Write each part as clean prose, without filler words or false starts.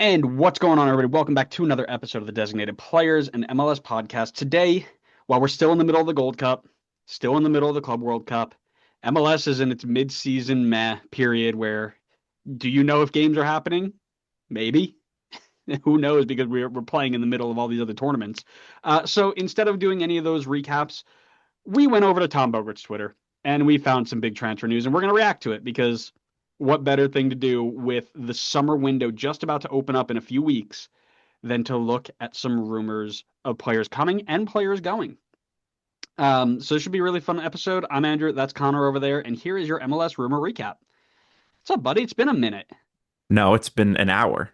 And what's going on, everybody? Welcome back to another episode of the Designated Players and MLS podcast. Today, while we're still in the middle of the Gold Cup, still in the middle of the Club World Cup, MLS is in its mid-season meh period where do you know if games are happening? Maybe. Who knows? Because we're playing in the middle of all these other tournaments. So instead of doing any of those recaps, we went over to Tom Bogert's Twitter and we found some big transfer news, and we're going to react to it because what better thing to do with the summer window just about to open up in a few weeks than to look at some rumors of players coming and players going. So this should be a really fun episode. I'm Andrew. That's Connor over there. And here is your MLS rumor recap. What's up, buddy? It's been a minute. No, it's been an hour.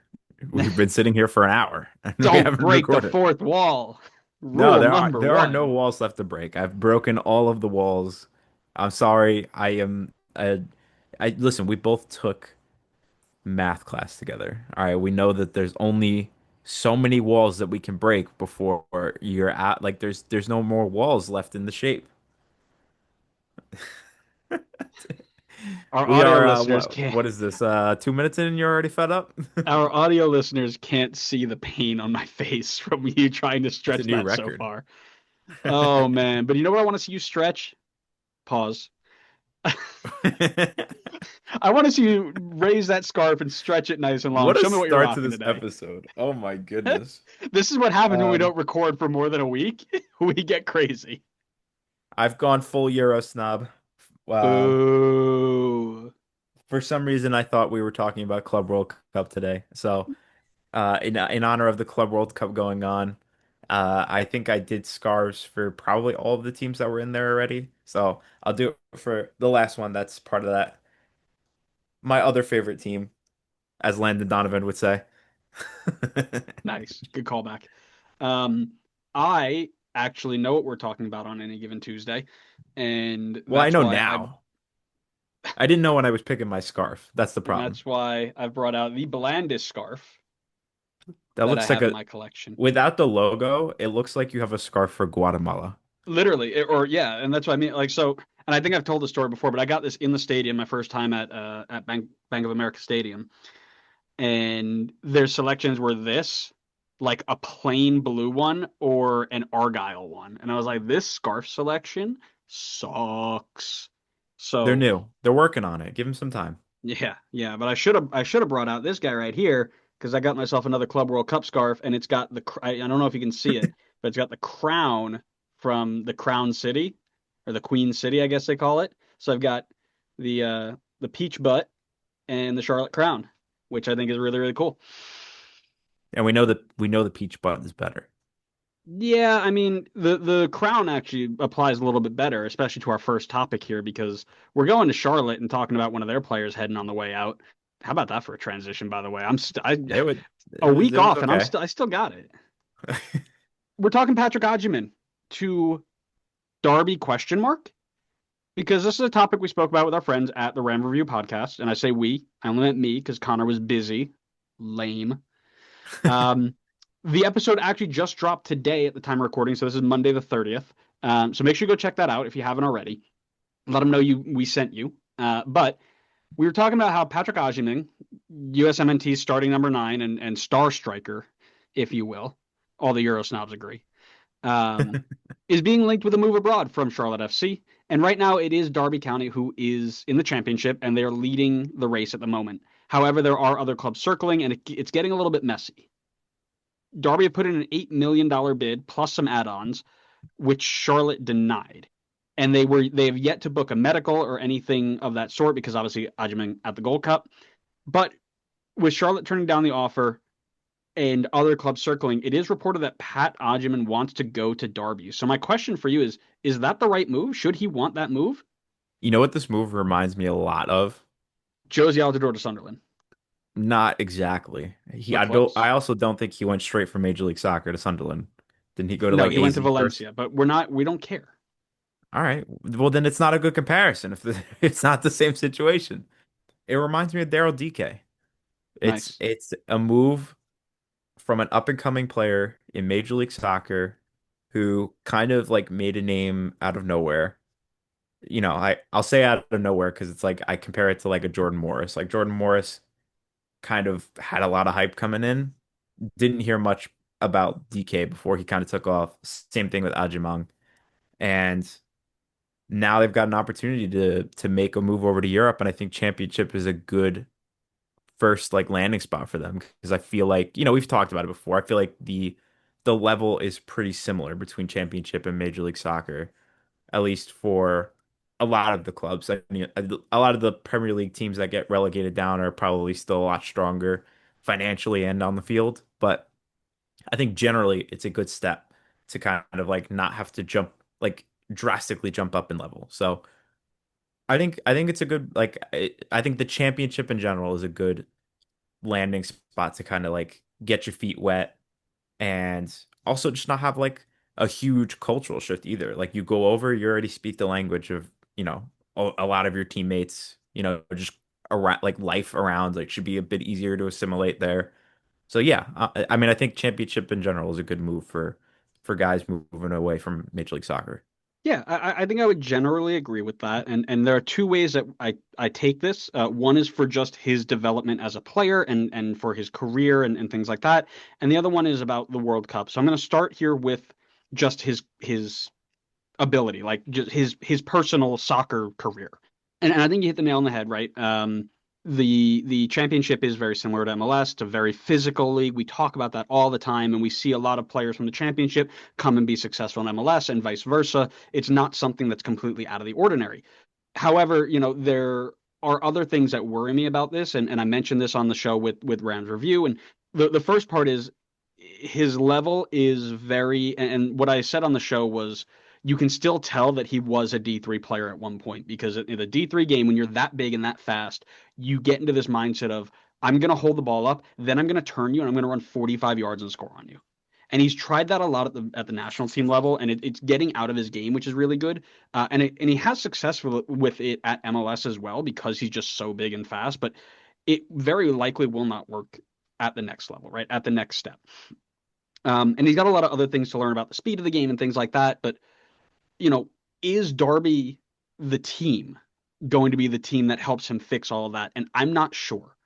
We've been sitting here for an hour and we Don't haven't break the recorded. fourth wall. No, Rule there are number there are no one. walls left to break. I've broken all of the walls. I'm sorry. I listen, we both took math class together. All right, we know that there's only so many walls that we can break before you're at like there's no more walls left in the shape. Our We audio are listeners what can't. what is this? 2 minutes in and you're already fed up? Our audio listeners can't see the pain on my face from you trying to It's a stretch new that so record. far. Oh man, but you know what I want to see you stretch? Pause. I want to see you raise that scarf and stretch it nice and long. What a Show me what you're start to rocking this today. episode. Oh my goodness. This is what happens when we Um, don't record for more than a week. We get crazy. I've gone full Euro snob. Um, Boo. for some reason, I thought we were talking about Club World Cup today. So, in honor of the Club World Cup going on, I think I did scarves for probably all of the teams that were in there already. So I'll do it for the last one. That's part of that. My other favorite team, as Landon Donovan would say. Nice. Good callback. Um, I actually know what we're talking about on any given Tuesday, and Well, I that's know why I now. I didn't know when I was picking my scarf. That's the and problem. that's why I've brought out the blandest scarf That that I looks like have in a my collection. Without the logo, it looks like you have a scarf for Guatemala. Literally, or yeah, and that's what I mean. Like so, and I think I've told the story before, but I got this in the stadium my first time at Bank of America Stadium, and their selections were this, like a plain blue one or an Argyle one, and I was like, this scarf selection sucks. They're So new. They're working on it. Give them some time. yeah, yeah, but I should have brought out this guy right here because I got myself another Club World Cup scarf, and it's got I don't know if you can see it, but it's got the crown from the Crown City or the Queen City, I guess they call it. So I've got the peach butt and the Charlotte Crown, which I think is really really cool. And we know the peach button is better. Yeah, I mean the crown actually applies a little bit better, especially to our first topic here because we're going to Charlotte and talking about one of their players heading on the way out. How about that for a transition, by the way? It would A week it was off and okay. I still got it. We're talking Patrick Agyemang to Derby question mark because this is a topic we spoke about with our friends at the Ram Review podcast, and I say we, I only meant me because Connor was busy, lame. Um, the episode actually just dropped today at the time of recording, so this is Monday the 30th. So make sure you go check that out if you haven't already. Let them know we sent you. But we were talking about how Patrick Agyemang, USMNT's starting number 9 and star striker, if you will, all the Euro snobs agree, um, is being linked with a move abroad from Charlotte FC. And right now it is Derby County who is in the championship and they're leading the race at the moment. However, there are other clubs circling and it's getting a little bit messy. Derby have put in an $8 million bid plus some add-ons, which Charlotte denied. And they have yet to book a medical or anything of that sort because obviously Agyemang at the Gold Cup. But with Charlotte turning down the offer and other clubs circling, it is reported that Pat Agyemang wants to go to Derby. So my question for you is that the right move? Should he want that move? You know what this move reminds me a lot of? Josie Altidore to Sunderland. Not exactly. But close. I also don't think he went straight from Major League Soccer to Sunderland. Didn't he go to No, like he went to AZ first? Valencia, but we don't care. All right. Well, then it's not a good comparison if it's not the same situation. It reminds me of Daryl DK. It's Nice. it's a move from an up and coming player in Major League Soccer who kind of like made a name out of nowhere. I'll say out of nowhere because it's like I compare it to like a Jordan Morris. Like Jordan Morris kind of had a lot of hype coming in. Didn't hear much about DK before he kind of took off. Same thing with Agyemang. And now they've got an opportunity to make a move over to Europe, and I think Championship is a good first like landing spot for them because I feel like, we've talked about it before. I feel like the level is pretty similar between Championship and Major League Soccer, at least for a lot of the clubs. I mean, a lot of the Premier League teams that get relegated down are probably still a lot stronger financially and on the field, but I think generally it's a good step to kind of like not have to jump like drastically jump up in level. So I think it's a good like I think the championship in general is a good landing spot to kind of like get your feet wet and also just not have like a huge cultural shift either. Like you go over, you already speak the language of, a lot of your teammates, just around like life around like should be a bit easier to assimilate there. So yeah, I mean, I think championship in general is a good move for guys moving away from Major League Soccer. Yeah, I think I would generally agree with that. And there are two ways that I take this. One is for just his development as a player and for his career and things like that. And the other one is about the World Cup. So I'm going to start here with just his ability, like just his personal soccer career. And I think you hit the nail on the head, right? The championship is very similar to MLS. It's a very physical league. We talk about that all the time, and we see a lot of players from the championship come and be successful in MLS and vice versa. It's not something that's completely out of the ordinary. However, there are other things that worry me about this, and I mentioned this on the show with Rams Review. And the first part is his level is very, and what I said on the show was you can still tell that he was a D3 player at one point because in the D3 game, when you're that big and that fast, you get into this mindset of, I'm going to hold the ball up, then I'm going to turn you and I'm going to run 45 yards and score on you. And he's tried that a lot at the national team level, and it's getting out of his game, which is really good. And he has success with it at MLS as well because he's just so big and fast. But it very likely will not work at the next level, right? At the next step. And he's got a lot of other things to learn about the speed of the game and things like that. But you know, is Darby the team going to be the team that helps him fix all of that? And I'm not sure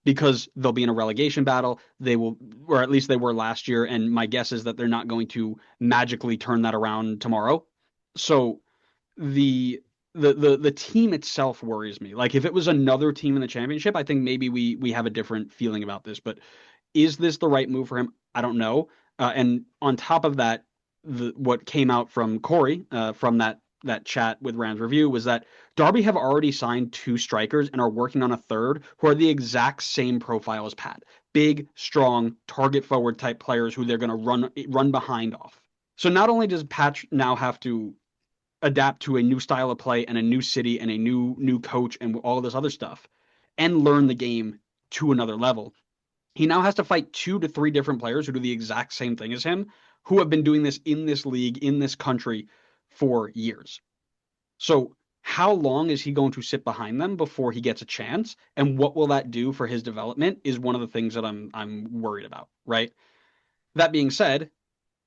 because they'll be in a relegation battle. They will, or at least they were last year. And my guess is that they're not going to magically turn that around tomorrow. So the the team itself worries me. Like if it was another team in the championship, I think maybe we have a different feeling about this. But is this the right move for him? I don't know. And on top of that, what came out from Corey from that chat with Rams Review was that Derby have already signed two strikers and are working on a third who are the exact same profile as Pat. Big, strong, target forward type players who they're going to run behind off. So not only does Pat now have to adapt to a new style of play and a new city and a new coach and all of this other stuff and learn the game to another level, he now has to fight 2 to 3 different players who do the exact same thing as him, who have been doing this in this league, in this country for years. So, how long is he going to sit behind them before he gets a chance? And what will that do for his development is one of the things that I'm worried about, right? That being said,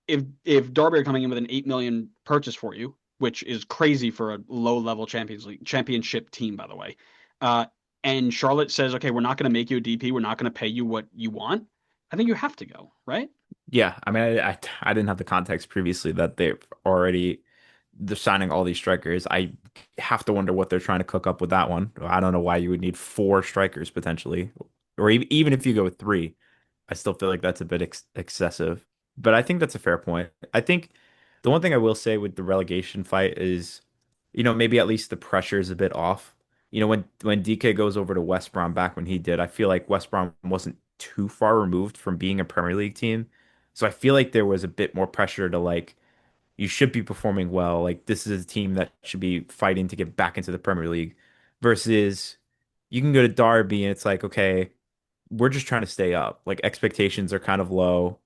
if Derby are coming in with an 8 million purchase for you, which is crazy for a low level Champions League championship team, by the way, uh, and Charlotte says, okay, we're not going to make you a DP, we're not going to pay you what you want, I think you have to go, right? Yeah, I mean, I didn't have the context previously that they're signing all these strikers. I have to wonder what they're trying to cook up with that one. I don't know why you would need four strikers potentially, or even if you go with three, I still feel like that's a bit excessive. But I think that's a fair point. I think the one thing I will say with the relegation fight is, maybe at least the pressure is a bit off. When DK goes over to West Brom back when he did, I feel like West Brom wasn't too far removed from being a Premier League team. So I feel like there was a bit more pressure to like you should be performing well. Like this is a team that should be fighting to get back into the Premier League versus you can go to Derby and it's like, okay, we're just trying to stay up. Like expectations are kind of low.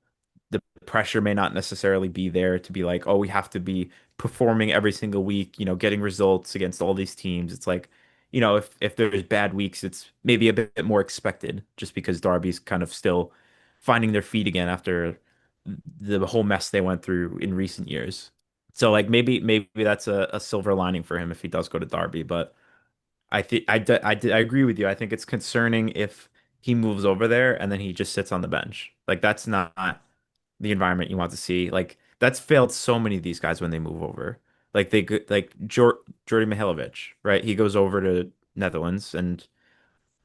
The pressure may not necessarily be there to be like, oh, we have to be performing every single week, getting results against all these teams. It's like, if there's bad weeks, it's maybe a bit more expected just because Derby's kind of still finding their feet again after the whole mess they went through in recent years. So like maybe that's a silver lining for him if he does go to Derby, but I think I agree with you. I think it's concerning if he moves over there and then he just sits on the bench. Like that's not the environment you want to see. Like that's failed so many of these guys when they move over. Like Jordi Mihailovic, right? He goes over to Netherlands and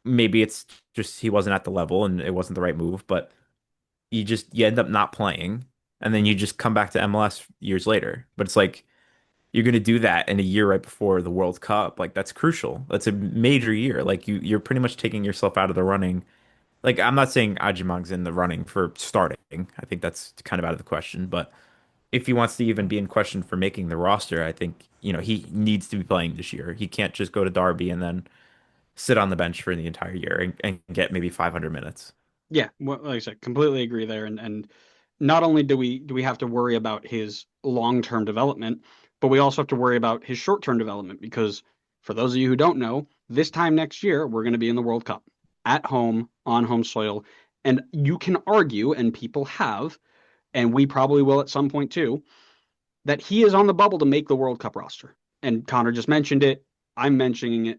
maybe it's just he wasn't at the level and it wasn't the right move, but you end up not playing and then you just come back to MLS years later. But it's like you're going to do that in a year right before the World Cup. Like that's crucial. That's a major year. Like you're pretty much taking yourself out of the running. Like I'm not saying Agyemang's in the running for starting. I think that's kind of out of the question. But if he wants to even be in question for making the roster, I think, he needs to be playing this year. He can't just go to Derby and then sit on the bench for the entire year and get maybe 500 minutes. Yeah, well, like I said, completely agree there. And not only do we have to worry about his long-term development, but we also have to worry about his short-term development because for those of you who don't know, this time next year we're going to be in the World Cup at home on home soil, and you can argue, and people have, and we probably will at some point too, that he is on the bubble to make the World Cup roster. And Connor just mentioned it. I'm mentioning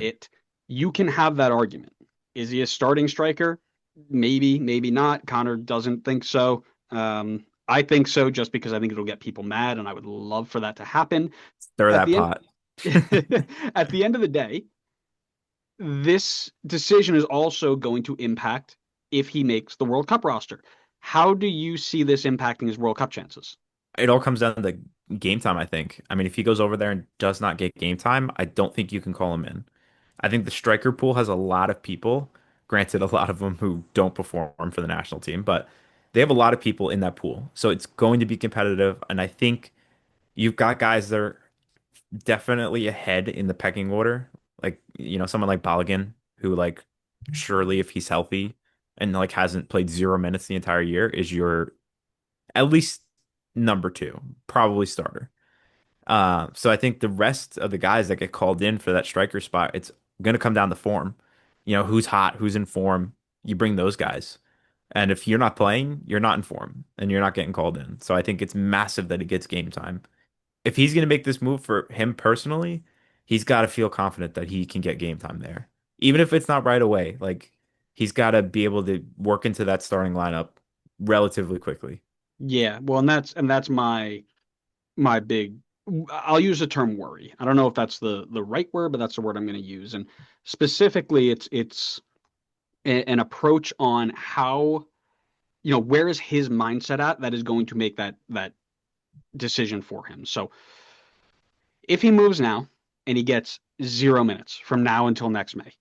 it. You can have that argument. Is he a starting striker? Maybe, maybe not. Connor doesn't think so. I think so just because I think it'll get people mad, and I would love for that to happen. Stir At that the end, pot. at the end of the day, this decision is also going to impact if he makes the World Cup roster. How do you see this impacting his World Cup chances? It all comes down to game time, I think. I mean, if he goes over there and does not get game time, I don't think you can call him in. I think the striker pool has a lot of people, granted, a lot of them who don't perform for the national team, but they have a lot of people in that pool. So it's going to be competitive. And I think you've got guys that are definitely ahead in the pecking order. Like, someone like Balogun, who, like, surely if he's healthy and, like, hasn't played 0 minutes the entire year, is your at least number two, probably starter. So I think the rest of the guys that get called in for that striker spot, it's going to come down to form. Who's hot, who's in form. You bring those guys. And if you're not playing, you're not in form and you're not getting called in. So I think it's massive that he gets game time. If he's going to make this move for him personally, he's got to feel confident that he can get game time there. Even if it's not right away, like he's got to be able to work into that starting lineup relatively quickly. Yeah, well, and that's my big. I'll use the term worry. I don't know if that's the right word, but that's the word I'm going to use. And specifically, it's an approach on how where is his mindset at that is going to make that decision for him. So if he moves now and he gets 0 minutes from now until next May,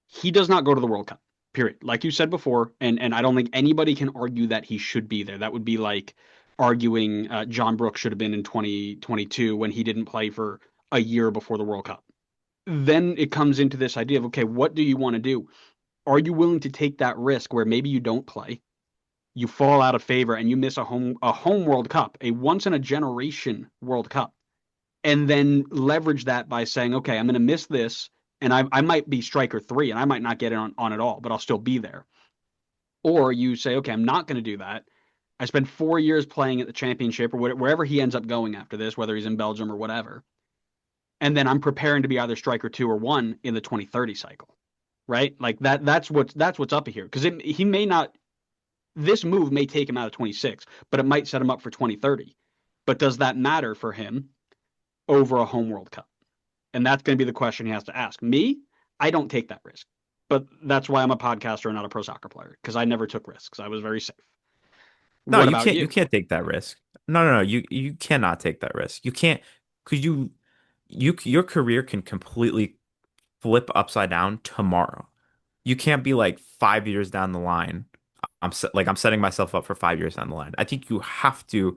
he does not go to the World Cup. Period. Like you said before, and I don't think anybody can argue that he should be there. That would be like arguing John Brooks should have been in 2022 when he didn't play for a year before the World Cup. Then it comes into this idea of okay, what do you want to do? Are you willing to take that risk where maybe you don't play, you fall out of favor, and you miss a home World Cup, a once in a generation World Cup, and then leverage that by saying, okay, I'm going to miss this, and I might be striker three, and I might not get it on at all, but I'll still be there. Or you say, okay, I'm not going to do that. I spent 4 years playing at the championship or wherever he ends up going after this, whether he's in Belgium or whatever. And then I'm preparing to be either striker two or one in the 2030 cycle, right? Like that's what's up here because he may not. This move may take him out of 26, but it might set him up for 2030. But does that matter for him over a home World Cup? And that's going to be the question he has to ask. Me, I don't take that risk. But that's why I'm a podcaster and not a pro soccer player because I never took risks. I was very safe. No, What you about can't. You you? can't take that risk. No, no, no. You cannot take that risk. You can't because your career can completely flip upside down tomorrow. You can't be like 5 years down the line. I'm setting myself up for 5 years down the line. I think you have to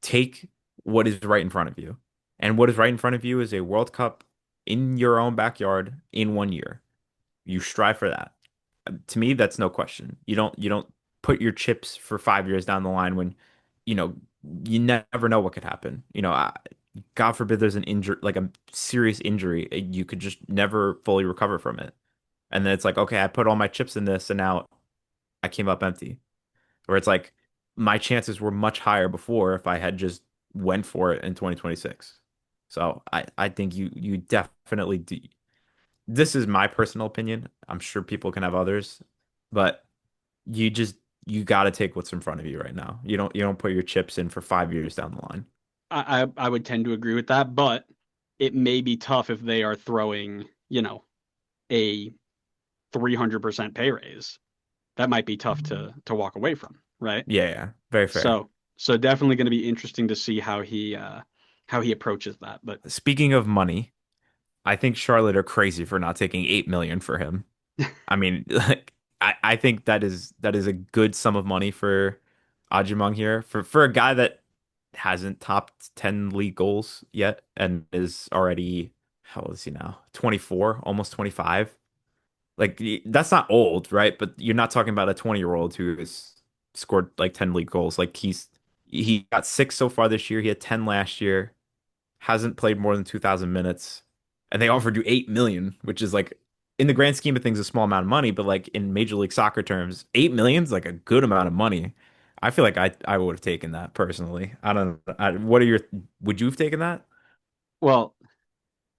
take what is right in front of you, and what is right in front of you is a World Cup in your own backyard in 1 year. You strive for that. To me, that's no question. You don't put your chips for 5 years down the line when, you know, you never know what could happen. God forbid there's an injury, like a serious injury, you could just never fully recover from it. And then it's like, okay, I put all my chips in this and now I came up empty. Where it's like my chances were much higher before if I had just went for it in 2026. So I think you definitely this is my personal opinion. I'm sure people can have others, but you just you got to take what's in front of you right now. You don't put your chips in for 5 years down the line. I would tend to agree with that, but it may be tough if they are throwing, a 300% pay raise. That might be tough to walk away from, right? Yeah, yeah, very fair. So definitely going to be interesting to see how he approaches that. But Speaking of money, I think Charlotte are crazy for not taking 8 million for him. I mean, like I think that is a good sum of money for Agyemang here for a guy that hasn't topped 10 league goals yet and is already how old is he now? 24, almost 25. Like that's not old, right? But you're not talking about a 20-year-old who has scored like 10 league goals. Like he got six so far this year. He had 10 last year. Hasn't played more than 2,000 minutes, and they offered you 8 million, which is like in the grand scheme of things a small amount of money, but like in Major League Soccer terms, 8 million is like a good amount of money. I feel like I would have taken that personally. I don't. What are your? Would you have taken that? well,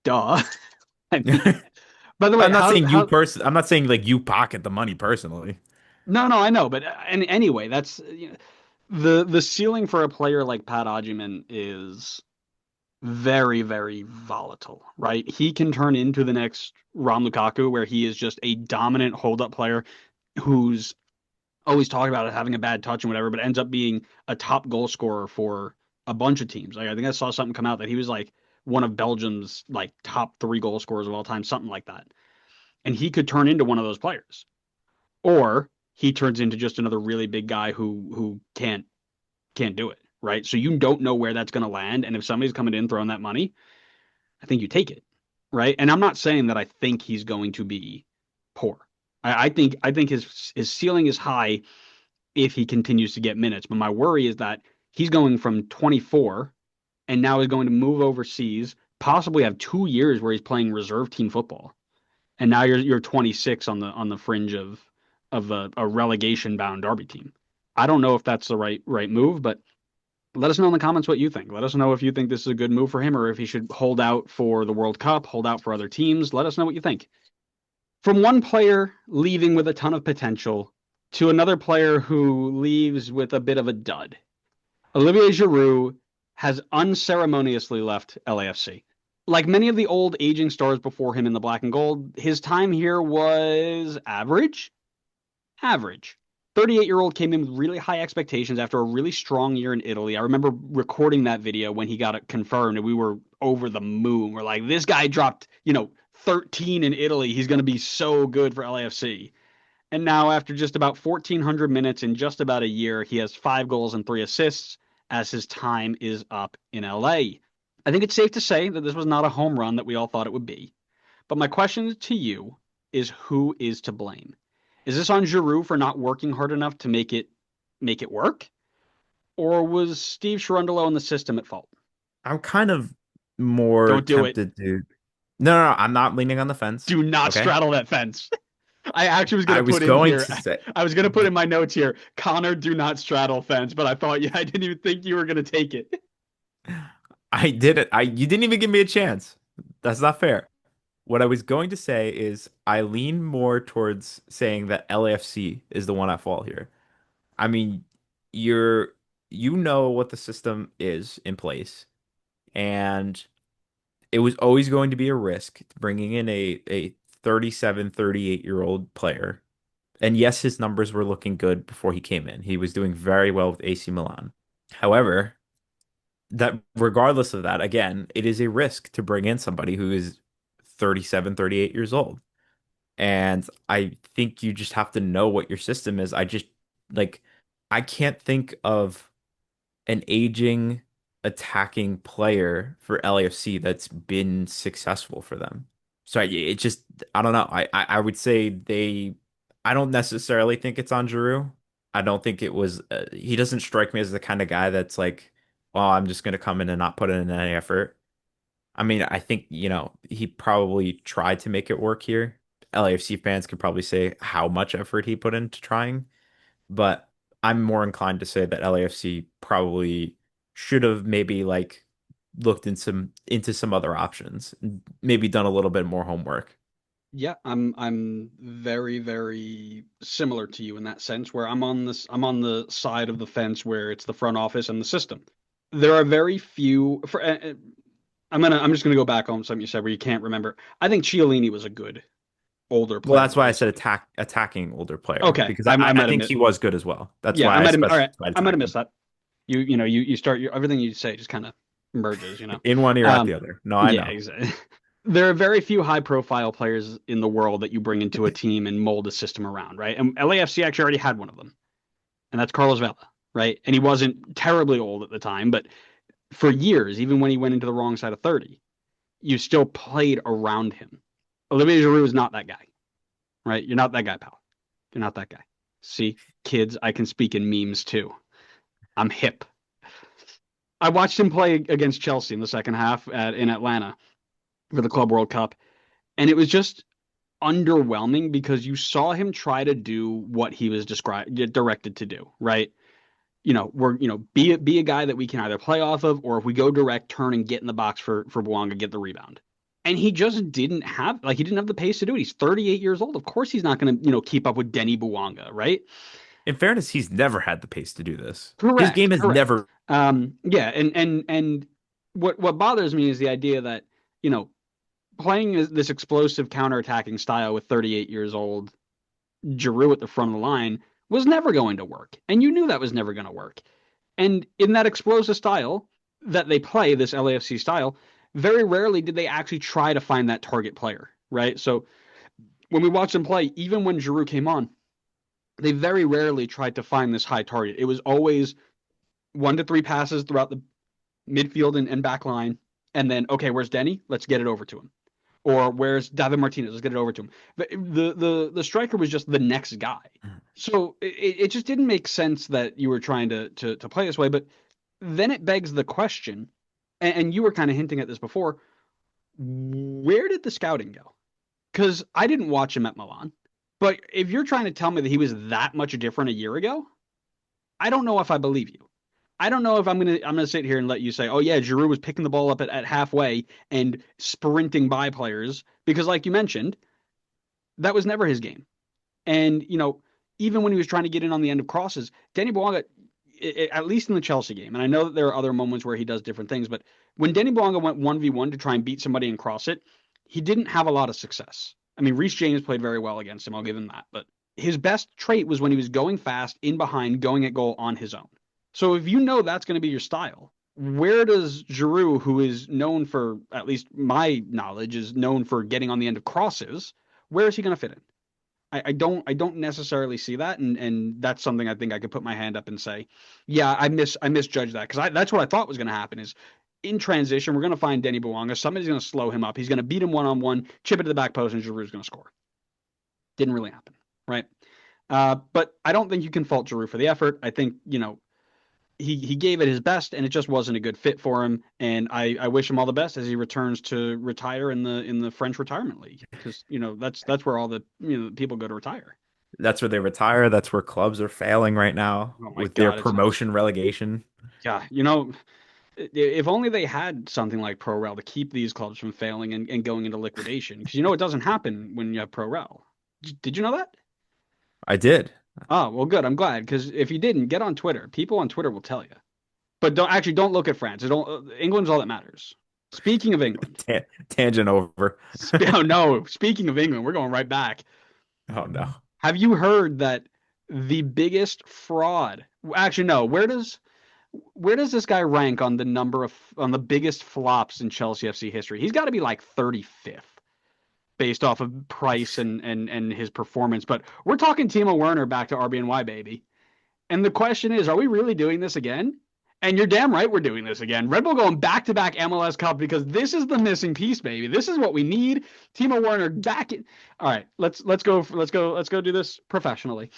duh. I mean, by the way, I'm not how saying you how person. I'm not saying like you pocket the money personally. no, I know, but and anyway, that's the ceiling for a player like Pat Oggiman is very, very volatile, right? He can turn into the next Rom Lukaku, where he is just a dominant hold-up player who's always talked about it having a bad touch and whatever, but ends up being a top goal scorer for a bunch of teams. Like I think I saw something come out that he was like one of Belgium's like top three goal scorers of all time, something like that. And he could turn into one of those players, or he turns into just another really big guy who can't do it, right? So you don't know where that's going to land, and if somebody's coming in throwing that money, I think you take it, right? And I'm not saying that I think he's going to be poor. I think his ceiling is high if he continues to get minutes. But my worry is that he's going from 24 and now he's going to move overseas, possibly have 2 years where he's playing reserve team football, and now you're 26 on the fringe of a relegation bound Derby team. I don't know if that's the right move, but let us know in the comments what you think. Let us know if you think this is a good move for him or if he should hold out for the World Cup, hold out for other teams. Let us know what you think. From one player leaving with a ton of potential to another player who leaves with a bit of a dud. Olivier Giroud has unceremoniously left LAFC. Like many of the old aging stars before him in the black and gold, his time here was average. Average. 38-year-old came in with really high expectations after a really strong year in Italy. I remember recording that video when he got it confirmed, and we were over the moon. We're like, this guy dropped, 13 in Italy. He's going to be so good for LAFC. And now, after just about 1,400 minutes in just about a year, he has 5 goals and 3 assists as his time is up in LA. I think it's safe to say that this was not a home run that we all thought it would be. But my question to you is, who is to blame? Is this on Giroud for not working hard enough to make it work? Or was Steve Cherundolo and the system at fault? I'm kind of more Don't do it. tempted to. No, I'm not leaning on the fence. Do not Okay. straddle that fence. I actually was I gonna was put in going here. to say I was gonna put in my notes here. Connor, do not straddle fence. But I thought, yeah, I didn't even think you were gonna take it. I did it. You didn't even give me a chance. That's not fair. What I was going to say is I lean more towards saying that LAFC is the one at fault here. I mean, you're you know what the system is in place, and it was always going to be a risk bringing in a 37, 38-year-old player. And yes, his numbers were looking good before he came in. He was doing very well with AC Milan. However, that regardless of that, again, it is a risk to bring in somebody who is 37, 38 years old. And I think you just have to know what your system is. Like I can't think of an aging attacking player for LAFC that's been successful for them. So it just I don't know. I would say I don't necessarily think it's on Giroud. I don't think it was he doesn't strike me as the kind of guy that's like, oh, I'm just gonna come in and not put in any effort. I mean, I think, he probably tried to make it work here. LAFC fans could probably say how much effort he put into trying, but I'm more inclined to say that LAFC probably should have maybe like looked into some other options, maybe done a little bit more homework. Yeah, I'm very, very similar to you in that sense, where I'm on the side of the fence where it's the front office and the system. There are very few for I'm just gonna go back on something you said where you can't remember. I think Chiellini was a good older Well, player that's of why I his said time. attacking older player Okay, because I I might have think missed. he was good as well. That's Yeah, I why I might have. All right, specified I might have missed attacking. that. You start everything you say just kind of merges, you know. In one ear, out the Um, other. No, I yeah, know. exactly. There are very few high profile players in the world that you bring into a team and mold a system around, right? And LAFC actually already had one of them, and that's Carlos Vela, right? And he wasn't terribly old at the time, but for years, even when he went into the wrong side of 30, you still played around him. Olivier Giroud is not that guy, right? You're not that guy, pal. You're not that guy. See, kids, I can speak in memes too. I'm hip. I watched him play against Chelsea in the second half in Atlanta for the Club World Cup, and it was just underwhelming because you saw him try to do what he was directed to do, right? Be a guy that we can either play off of, or if we go direct, turn and get in the box for Bouanga, get the rebound. And he just he didn't have the pace to do it. He's 38 years old. Of course he's not going to, keep up with Denny Bouanga, right? In fairness, he's never had the pace to do this. His Correct, game has correct. never. Yeah, and what bothers me is the idea that, you know, playing this explosive counter-attacking style with 38 years old Giroud at the front of the line was never going to work. And you knew that was never going to work. And in that explosive style that they play, this LAFC style, very rarely did they actually try to find that target player, right? So when we watch them play, even when Giroud came on, they very rarely tried to find this high target. It was always 1 to 3 passes throughout the midfield and back line. And then, okay, where's Denny? Let's get it over to him. Or where's David Martinez? Let's get it over to him. The striker was just the next guy. So it just didn't make sense that you were trying to play this way. But then it begs the question, and you were kind of hinting at this before, where did the scouting go? Because I didn't watch him at Milan. But if you're trying to tell me that he was that much different a year ago, I don't know if I believe you. I don't know if I'm gonna sit here and let you say, oh yeah, Giroud was picking the ball up at halfway and sprinting by players because, like you mentioned, that was never his game. And even when he was trying to get in on the end of crosses, Danny Bouanga, at least in the Chelsea game, and I know that there are other moments where he does different things, but when Danny Bouanga went 1v1 to try and beat somebody and cross it, he didn't have a lot of success. I mean, Reece James played very well against him. I'll give him that. But his best trait was when he was going fast, in behind, going at goal on his own. So if you know that's going to be your style, where does Giroud, who is known for, at least my knowledge, is known for getting on the end of crosses, where is he going to fit in? I don't necessarily see that, and that's something I think I could put my hand up and say, yeah, I misjudged that because that's what I thought was going to happen is in transition we're going to find Denny Bouanga, somebody's going to slow him up, he's going to beat him one on one, chip it to the back post, and Giroud's going to score. Didn't really happen, right? But I don't think you can fault Giroud for the effort. I think he gave it his best, and it just wasn't a good fit for him. And I wish him all the best as he returns to retire in the French retirement league because that's where all the people go to retire. That's where they retire. That's where clubs are failing right now Oh my with their God, it's promotion relegation. yeah. If only they had something like Pro Rel to keep these clubs from failing and going into liquidation because it doesn't happen when you have Pro Rel. Did you know that? I did. Oh, well, good. I'm glad because if you didn't, get on Twitter. People on Twitter will tell you. But don't look at France. England's all that matters. Speaking of England, Tangent over. oh no, speaking of England, we're going right back. Oh no. Have you heard that the biggest fraud? Actually, no. Where does this guy rank on the biggest flops in Chelsea FC history? He's got to be like 35th based off of price and his performance. But we're talking Timo Werner back to RBNY, baby. And the question is, are we really doing this again? And you're damn right we're doing this again. Red Bull going back to back MLS Cup because this is the missing piece, baby. This is what we need. Timo Werner back in. All right, let's go do this professionally.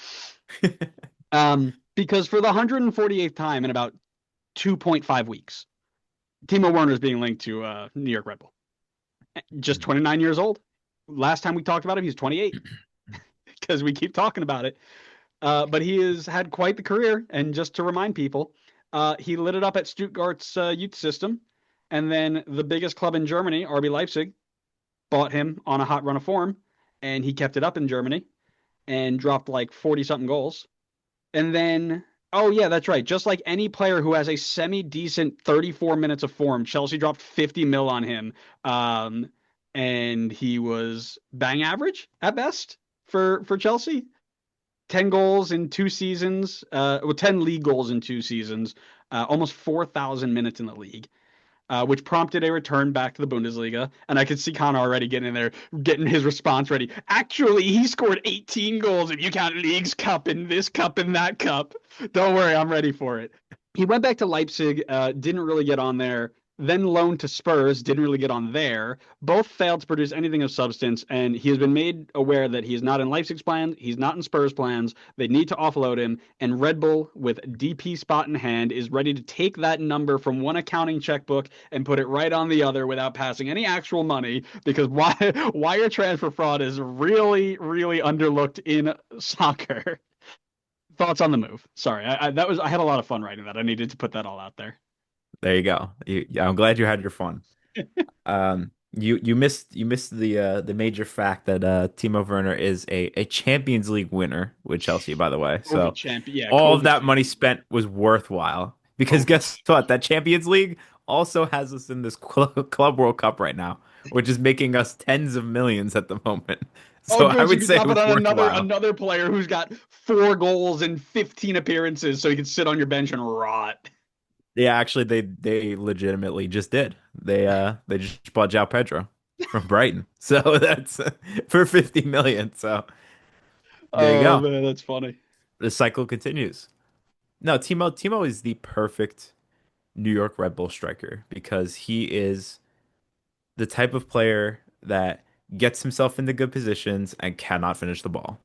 Because for the 148th time in about 2.5 weeks, Timo Werner is being linked to New York Red Bull. Just 29 years old. Last time we talked about him, he's 28 because we keep talking about it. But he has had quite the career. And just to remind people, he lit it up at Stuttgart's youth system. And then the biggest club in Germany, RB Leipzig, bought him on a hot run of form. and he kept it up in Germany and dropped like 40 something goals. And then, oh yeah, that's right. Just like any player who has a semi-decent 34 minutes of form, Chelsea dropped 50 mil on him. Um, and he was bang average at best for Chelsea. 10 goals in 2 seasons, well, 10 league goals in 2 seasons, almost 4,000 minutes in the league, which prompted a return back to the Bundesliga. And I could see Connor already getting in there, getting his response ready. Actually, he scored 18 goals if you count Leagues Cup and this cup and that cup. Don't worry, I'm ready for it. He went back to Leipzig, didn't really get on there. Then loaned to Spurs, didn't really get on there. Both failed to produce anything of substance, and he has been made aware that he is not in Leipzig's plans. He's not in Spurs' plans. They need to offload him, and Red Bull, with DP spot in hand, is ready to take that number from one accounting checkbook and put it right on the other without passing any actual money. Because wire transfer fraud is really, really underlooked in soccer. Thoughts on the move? Sorry, I had a lot of fun writing that. I needed to put that all out there. There you go. Yeah, I'm glad you had your fun. You missed the major fact that Timo Werner is a Champions League winner with Chelsea, by the way. COVID So champion, yeah, all of COVID that money champion, spent was worthwhile because COVID guess champion. what? That Champions League also has us in this Club World Cup right now, which is making us tens of millions at the moment. Oh, So I good. So you would can say it top it was on another worthwhile. another player who's got 4 goals and 15 appearances, so he can sit on your bench and rot. Yeah, actually, they legitimately just did. They just bought João Pedro from Brighton, so that's for 50 million. So there you Oh go. man, that's funny. The cycle continues. No, Timo is the perfect New York Red Bull striker because he is the type of player that gets himself into good positions and cannot finish the ball.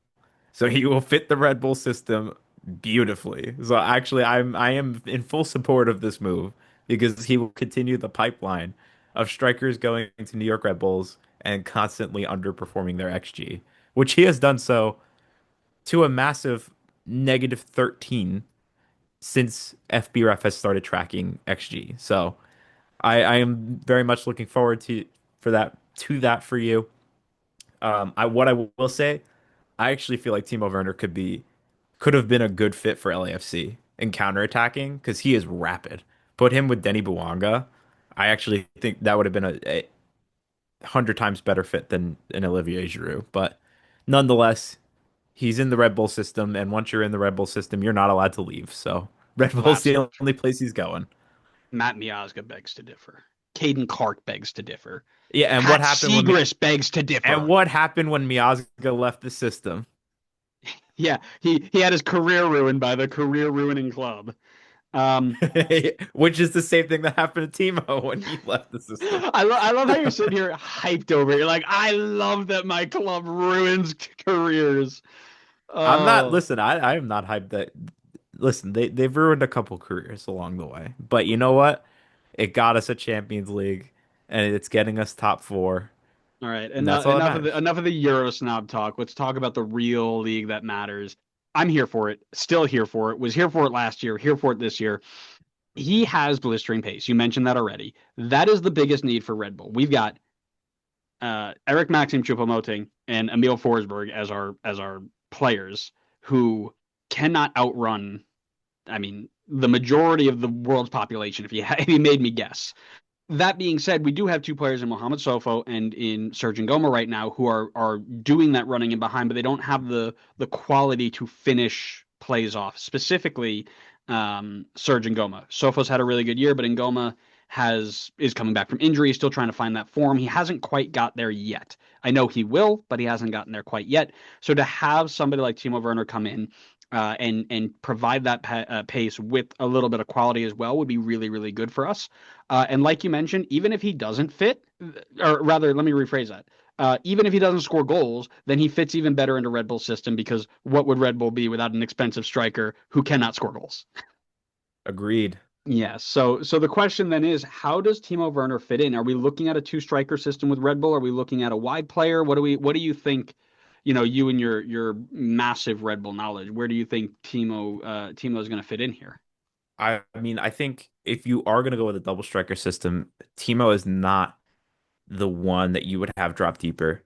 So he will fit the Red Bull system beautifully. So actually, I am in full support of this move because he will continue the pipeline of strikers going to New York Red Bulls and constantly underperforming their XG, which he has done so to a massive -13 since FBref has started tracking XG. So I am very much looking forward to that for you. What I will say, I actually feel like Timo Werner could have been a good fit for LAFC in counterattacking because he is rapid. Put him with Denny Bouanga, I actually think that would have been a 100 times better fit than an Olivier Giroud. But nonetheless, he's in the Red Bull system, and once you're in the Red Bull system, you're not allowed to leave. So Red Oh, Bull's the absolutely. only place he's going. Matt Miazga begs to differ. Caden Clark begs to differ. Yeah, and what Pat happened when Mi Segrist begs to and differ. what happened when Miazga left the system? Yeah, he had his career ruined by the career ruining club. Um, Which is the same thing that happened to Timo when he left the system. I love how you're sitting here hyped over it. You're like, I love that my club ruins careers. I'm not, Oh, listen, I am not hyped that, listen, they've ruined a couple careers along the way. But you know what? It got us a Champions League and it's getting us top four. all right. And that's all that matters. Enough of the Euro snob talk. Let's talk about the real league that matters. I'm here for it. Still here for it. Was here for it last year. Here for it this year. He has blistering pace. You mentioned that already. That is the biggest need for Red Bull. We've got Eric Maxim Choupo-Moting and Emil Forsberg as our players who cannot outrun. I mean, the majority of the world's population. If you made me guess. That being said, we do have two players in Mohamed Sofo and in Sergio Goma right now who are doing that running in behind, but they don't have the quality to finish plays off. Specifically, Sergio Goma. Sofo's had a really good year, but Ngoma is coming back from injury, still trying to find that form. He hasn't quite got there yet. I know he will, but he hasn't gotten there quite yet. So to have somebody like Timo Werner come in and provide that pace with a little bit of quality as well would be really, really good for us. And like you mentioned, even if he doesn't fit, or rather, let me rephrase that. Even if he doesn't score goals, then he fits even better into Red Bull's system because what would Red Bull be without an expensive striker who cannot score goals? Agreed. Yes. So the question then is, how does Timo Werner fit in? Are we looking at a two striker system with Red Bull? Are we looking at a wide player? What do you think? You know, you and your massive Red Bull knowledge, where do you think Timo is going to fit in here? I mean, I think if you are going to go with a double striker system, Timo is not the one that you would have drop deeper.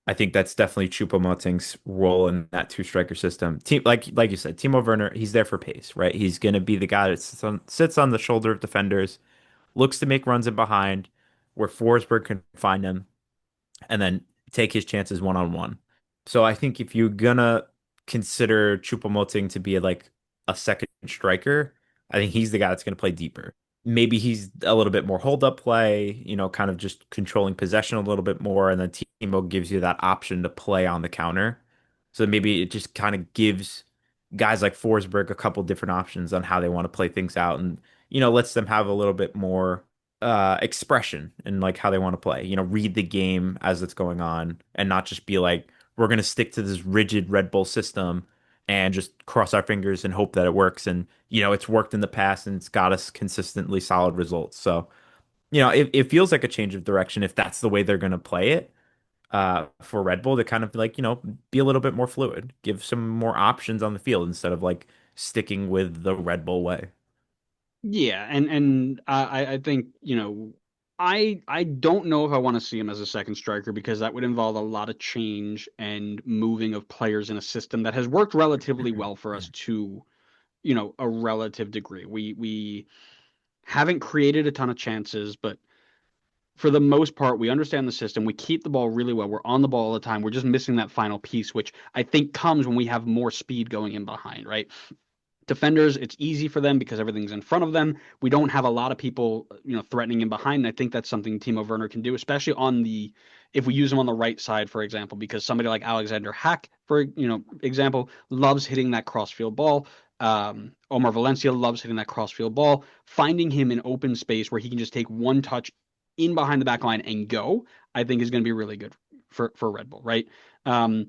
I think that's definitely Choupo-Moting's role in that two striker system. Team like you said, Timo Werner, he's there for pace, right? He's going to be the guy that sits on the shoulder of defenders, looks to make runs in behind, where Forsberg can find him, and then take his chances one on one. So I think if you're gonna consider Choupo-Moting to be like a second striker, I think he's the guy that's gonna play deeper. Maybe he's a little bit more hold up play, kind of just controlling possession a little bit more, and then Timo gives you that option to play on the counter. So maybe it just kind of gives guys like Forsberg a couple different options on how they want to play things out, and lets them have a little bit more expression and like how they want to play. Read the game as it's going on and not just be like, we're going to stick to this rigid Red Bull system and just cross our fingers and hope that it works. And, it's worked in the past and it's got us consistently solid results. So, it feels like a change of direction if that's the way they're going to play it. For Red Bull to kind of like, be a little bit more fluid, give some more options on the field instead of like sticking with the Red Bull way. Yeah, and I think, I don't know if I want to see him as a second striker because that would involve a lot of change and moving of players in a system that has worked relatively well for us to, a relative degree. We haven't created a ton of chances, but for the most part, we understand the system. We keep the ball really well. We're on the ball all the time. We're just missing that final piece, which I think comes when we have more speed going in behind, right? Defenders, it's easy for them because everything's in front of them. We don't have a lot of people, threatening in behind. And I think that's something Timo Werner can do, especially if we use him on the right side, for example, because somebody like Alexander Hack, for example, loves hitting that crossfield ball. Omar Valencia loves hitting that crossfield ball. Finding him in open space where he can just take one touch in behind the back line and go, I think is going to be really good for Red Bull, right? Um,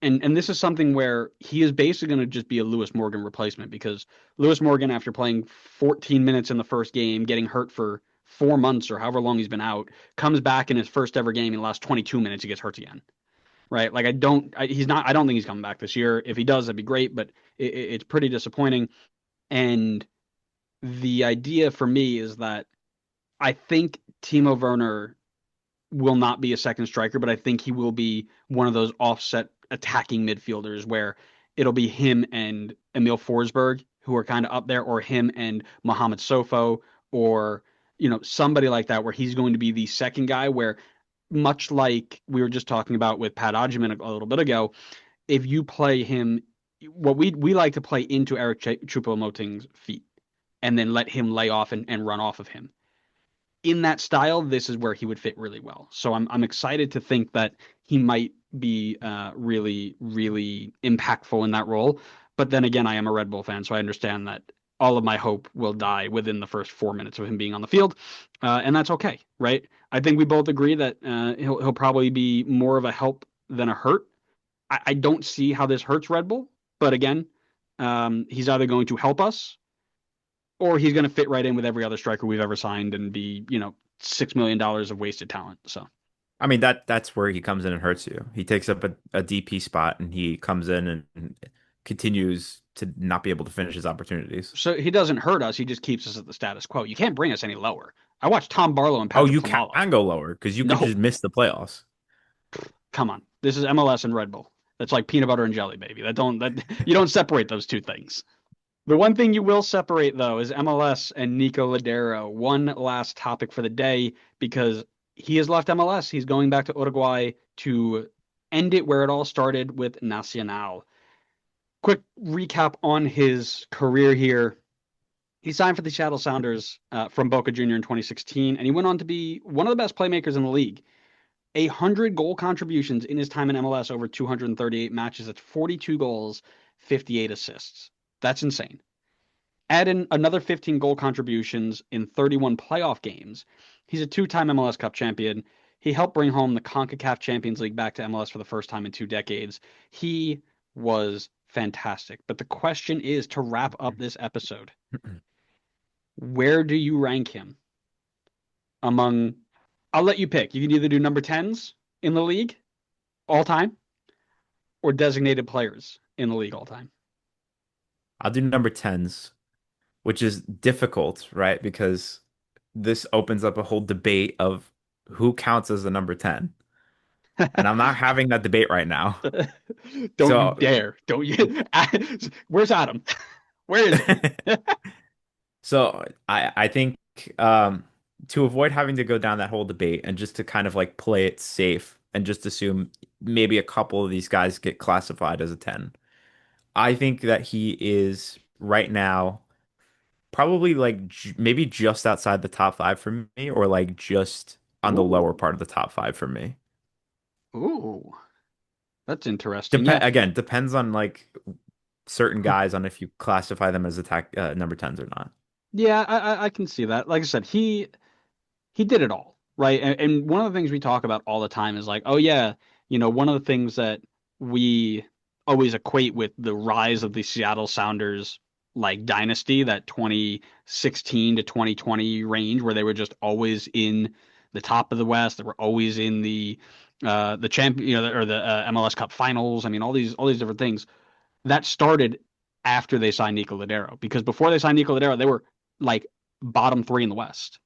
and this is something where he is basically going to just be a Lewis Morgan replacement because Lewis Morgan, after playing 14 minutes in the first game, getting hurt for 4 months or however long he's been out, comes back in his first ever game in the last 22 minutes, he gets hurt again. Right? Like I don't think he's coming back this year. If he does, that'd be great, but it's pretty disappointing. And the idea for me is that I think Timo Werner will not be a second striker, but I think he will be one of those offset attacking midfielders where it'll be him and Emil Forsberg who are kind of up there, or him and Mohamed Sofo, or somebody like that, where he's going to be the second guy. Where much like we were just talking about with Pat Agyemang a little bit ago, if you play him, what we like to play into Eric Choupo-Moting's feet, and then let him lay off and run off of him in that style, this is where he would fit really well. So I'm excited to think that he might be really really impactful in that role. But then again, I am a Red Bull fan, so I understand that all of my hope will die within the first 4 minutes of him being on the field, and that's okay, right? I think we both agree that he'll probably be more of a help than a hurt. I don't see how this hurts Red Bull, but again, he's either going to help us or he's going to fit right in with every other striker we've ever signed and be, $6 million of wasted talent. So, I mean that's where he comes in and hurts you. He takes up a DP spot and he comes in and continues to not be able to finish his opportunities. so he doesn't hurt us. He just keeps us at the status quo. You can't bring us any lower. I watched Tom Barlow and Oh, Patrick you Klimala. can go lower because you could No, just miss the playoffs. come on. This is MLS and Red Bull. That's like peanut butter and jelly, baby. That you don't separate those two things. The one thing you will separate though is MLS and Nico Lodeiro. One last topic for the day because he has left MLS. He's going back to Uruguay to end it where it all started with Nacional. Quick recap on his career here. He signed for the Seattle Sounders from Boca Junior in 2016, and he went on to be one of the best playmakers in the league. 100 goal contributions in his time in MLS over 238 matches. That's 42 goals, 58 assists. That's insane. Add in another 15 goal contributions in 31 playoff games. He's a two-time MLS Cup champion. He helped bring home the CONCACAF Champions League back to MLS for the first time in 2 decades. He was fantastic. But the question is, to wrap up this episode, where do you rank him among? I'll let you pick. You can either do number 10s in the league all time or designated players in the league all time. I'll do number 10s, which is difficult, right? Because this opens up a whole debate of who counts as the number 10. And I'm not having that debate right now. Don't you So dare. Don't you. Where's Adam? Where is he? So I think to avoid having to go down that whole debate and just to kind of like play it safe and just assume maybe a couple of these guys get classified as a 10. I think that he is right now probably like maybe just outside the top five for me or like just on the lower Ooh. part of the top five for me. Ooh. That's interesting. Yeah. Depends on like certain guys on if you classify them as attack number 10s or not. Yeah, I can see that. Like I said, he did it all, right? And one of the things we talk about all the time is like, oh yeah, one of the things that we always equate with the rise of the Seattle Sounders like dynasty, that 2016 to 2020 range where they were just always in the top of the West, they were always in the champion, or the MLS Cup finals. I mean, all these different things that started after they signed Nico Lodeiro, because before they signed Nico Lodeiro, they were like bottom three in the West.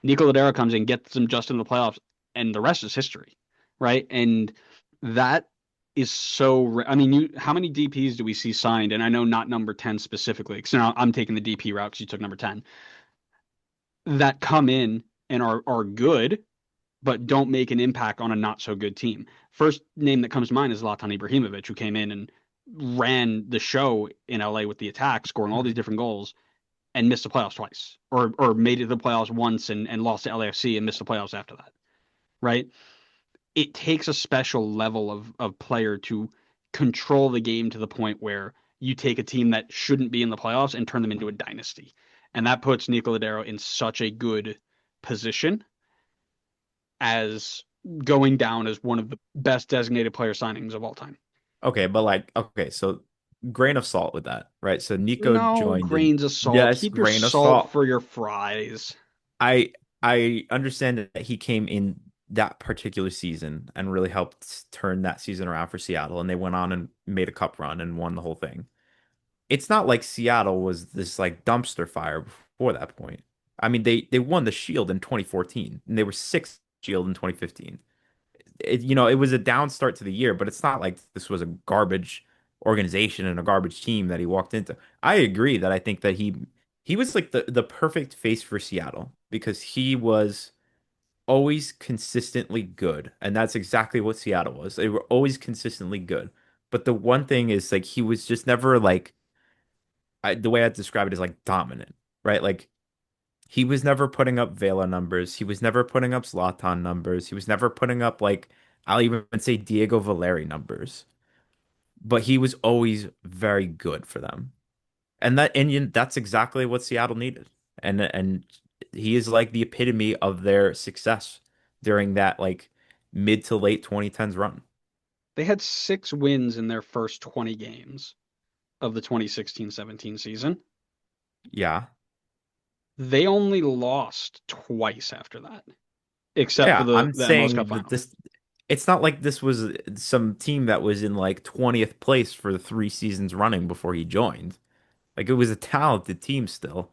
Nico Lodeiro comes in, gets them just in the playoffs, and the rest is history, right? And that is so. I mean, how many DPS do we see signed? And I know not number 10 specifically, because now I'm taking the DP route because you took number 10. That come in and are good, but don't make an impact on a not so good team. First name that comes to mind is Zlatan Ibrahimovic, who came in and ran the show in LA with the attack, scoring all these different goals and missed the playoffs twice, or made it to the playoffs once and lost to LAFC and missed the playoffs after that. Right? It takes a special level of player to control the game to the point where you take a team that shouldn't be in the playoffs and turn them into a dynasty. And that puts Nico Lodeiro in such a good position as going down as one of the best designated player signings of all time. Okay, but like, okay, so grain of salt with that, right? So Nico No joined in, grains of salt. yes, Keep your grain of salt salt. for your fries. I I understand that he came in that particular season and really helped turn that season around for Seattle, and they went on and made a cup run and won the whole thing. It's not like Seattle was this like dumpster fire before that point. I mean, they won the Shield in 2014, and they were sixth Shield in 2015. It was a down start to the year, but it's not like this was a garbage organization and a garbage team that he walked into. I agree that I think that he was like the perfect face for Seattle because he was always consistently good, and that's exactly what Seattle was. They were always consistently good. But the one thing is like he was just never like the way I describe it is like dominant, right? Like he was never putting up Vela numbers. He was never putting up Zlatan numbers. He was never putting up like I'll even say Diego Valeri numbers. But he was always very good for them. That's exactly what Seattle needed. And he is like the epitome of their success during that like mid to late 2010s run. They had 6 wins in their first 20 games of the 2016-17 season. Yeah. They only lost twice after that, except for Yeah, the I'm MLS Cup saying that final. this it's not like this was some team that was in like 20th place for the 3 seasons running before he joined. Like it was a talented team still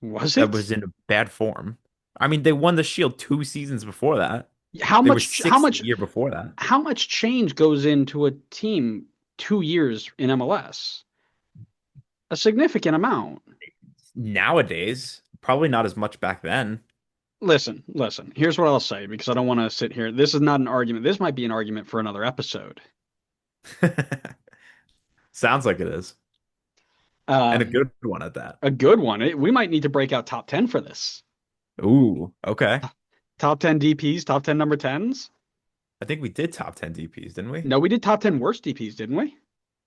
Was that it? was in bad form. I mean, they won the Shield 2 seasons before that. How They were much how sixth the much year before that. how much change goes into a team 2 years in MLS? A significant amount. Nowadays, probably not as much back then. Listen. Here's what I'll say because I don't want to sit here. This is not an argument. This might be an argument for another episode. Sounds like it is. And a Um, good one at that. a good one. We might need to break out top 10 for this. Ooh, okay. Top 10 DPs, top 10 number 10s. I think we did top 10 DPs, didn't we? No, we did top 10 worst DPs, didn't we?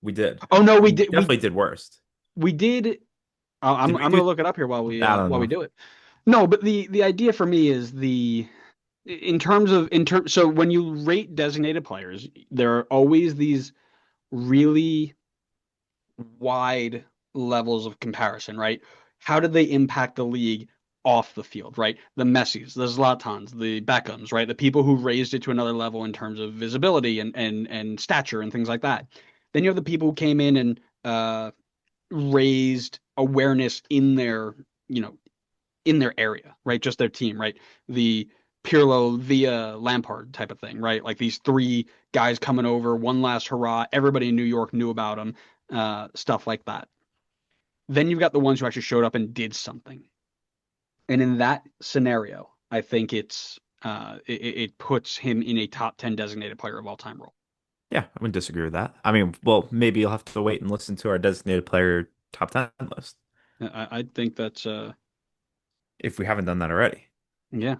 We did. Oh no, we We did. definitely did worst. We did. I'm Did we I'm do? gonna look it up here I don't while we know. do it. No, but the idea for me is in terms so when you rate designated players, there are always these really wide levels of comparison, right? How did they impact the league off the field, right? The Messis, the Zlatans, the Beckhams, right? The people who raised it to another level in terms of visibility and stature and things like that. Then you have the people who came in and raised awareness in their, you know, in their area, right? Just their team, right? The Pirlo via Lampard type of thing, right? Like these three guys coming over, one last hurrah. Everybody in New York knew about them, stuff like that. Then you've got the ones who actually showed up and did something. And in that scenario, I think it puts him in a top 10 designated player of all time role. Yeah, I wouldn't disagree with that. I mean, well, maybe you'll have to wait and listen to our designated player top 10 list I think that's if we haven't done that already. yeah.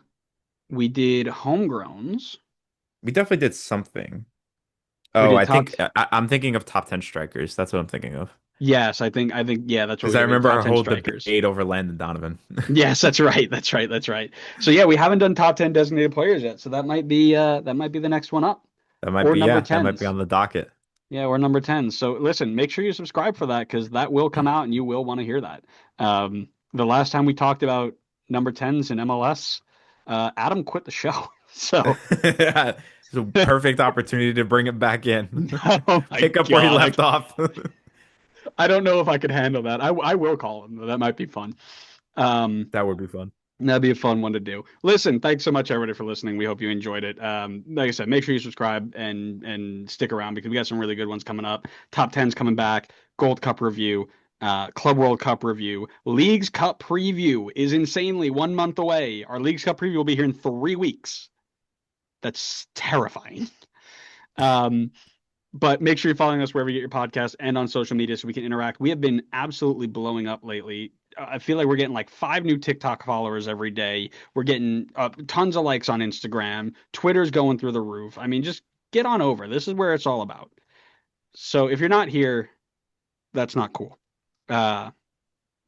We did homegrowns. We definitely did something. We Oh, did I top. think I'm thinking of top 10 strikers. That's what I'm thinking of. Yes, I think yeah, that's what Because we I did. We did remember top our 10 whole strikers. debate over Landon Donovan. Yes, that's right. That's right. That's right. So yeah, we haven't done top 10 designated players yet. So that might be the next one up. That might Or be, number yeah, that might be 10s. on the docket. Yeah, or number 10s. So listen, make sure you subscribe for that because that will come out and you will want to hear that. The last time we talked about number 10s in MLS, Adam quit the show. So It's a perfect opportunity to bring it back in. oh my Pick up where he God. left off. I don't know if I could handle that. I will call him. That might be fun. Um, That would be fun. That'd be a fun one to do. Listen, thanks so much everybody for listening. We hope you enjoyed it. Like I said, make sure you subscribe and stick around because we got some really good ones coming up. Top 10's coming back. Gold Cup review. Club World Cup review. Leagues Cup preview is insanely 1 month away. Our Leagues Cup preview will be here in 3 weeks. That's terrifying. Um, but make sure you're following us wherever you get your podcast and on social media so we can interact. We have been absolutely blowing up lately. I feel like we're getting like 5 new TikTok followers every day. We're getting tons of likes on Instagram. Twitter's going through the roof. I mean, just get on over. This is where it's all about. So if you're not here, that's not cool. Uh,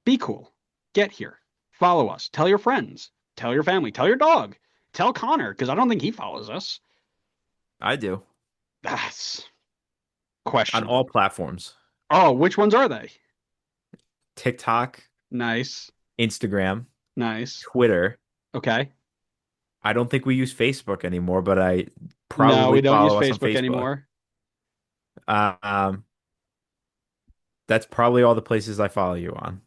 be cool. Get here. Follow us. Tell your friends. Tell your family. Tell your dog. Tell Connor because I don't think he follows us. I do. That's On all questionable. platforms. Oh, which ones are they? TikTok, Nice. Instagram, Nice. Twitter. Okay. I don't think we use Facebook anymore, but I No, probably we don't use follow us on Facebook Facebook. anymore. Um, that's probably all the places I follow you on.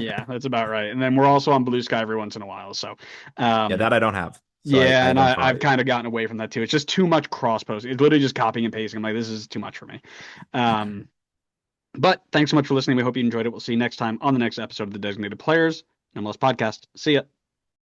Yeah, that's about right. And then we're also on Blue Sky every once in a while. So, Yeah, um, that I don't have. So yeah, I and don't follow I've you. kind of gotten away from that too. It's just too much cross posting. It's literally just copying and pasting. I'm like, this is too much for me. Um, but thanks so much for listening. We hope you enjoyed it. We'll see you next time on the next episode of the Designated Players MLS Podcast. See ya.